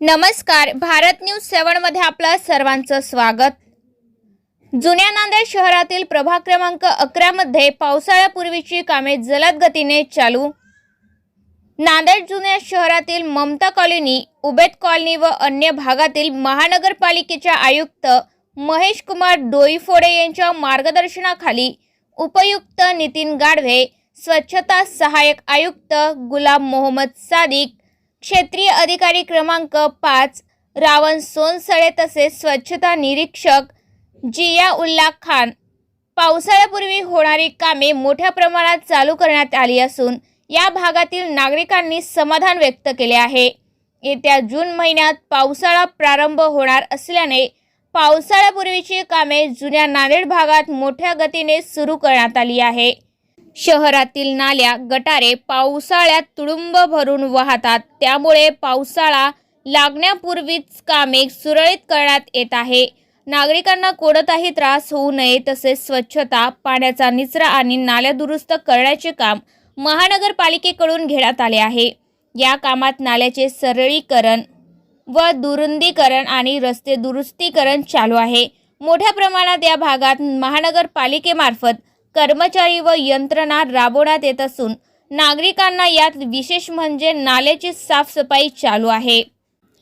नमस्कार, भारत न्यूज 7 मध्ये आपलं सर्वांचं स्वागत। जुन्या नांदेड शहरातील प्रभाग क्रमांक 11 मध्ये पावसाळ्यापूर्वीची कामे जलद गतीने चालू। नांदेड जुन्या शहरातील ममता कॉलनी, उबेद कॉलनी व अन्य भागातील महानगरपालिकेच्या आयुक्त महेश कुमार डोईफोडे यांच्या मार्गदर्शनाखाली उपायुक्त नितीन गाढवे, स्वच्छता सहाय्यक आयुक्त गुलाम मोहम्मद सादिक, क्षेत्रीय अधिकारी क्रमांक 5 रावण सोनसळे तसेच स्वच्छता निरीक्षक जिया उल्ला खान पावसाळ्यापूर्वी होणारी कामे मोठ्या प्रमाणात चालू करण्यात आली असून या भागातील नागरिकांनी समाधान व्यक्त केले आहे। येत्या जून महिन्यात पावसाळा प्रारंभ होणार असल्याने पावसाळ्यापूर्वीची कामे जुन्या नांदेड भागात मोठ्या गतीने सुरू करण्यात आली आहे। शहरातील नाल्या गटारे पावसाळ्यात तुडुंब भरून वाहतात, त्यामुळे पावसाळा लागण्यापूर्वीच कामे सुरळीत करण्यात येत आहे। नागरिकांना कोणताही त्रास होऊ नये तसेच स्वच्छता, पाण्याचा निचरा आणि नाल्या दुरुस्त करण्याचे काम महानगरपालिकेकडून घेण्यात आले आहे। या कामात नाल्याचे सरळीकरण व दुरुस्तीकरण आणि रस्ते दुरुस्तीकरण चालू आहे। मोठ्या प्रमाणात या भागात महानगरपालिकेमार्फत कर्मचारी व यंत्रणा राबवण्यात येत असून नागरिकांना यात विशेष म्हणजे नाल्याची साफसफाई चालू आहे।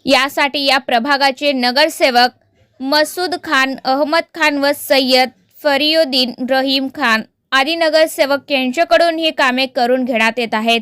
यासाठी या प्रभागाचे नगरसेवक मसूद खान, अहमद खान व सय्यद फरियोद्दीन रहीम खान आदी नगरसेवक यांच्याकडून ही कामे करून घेण्यात येत आहेत।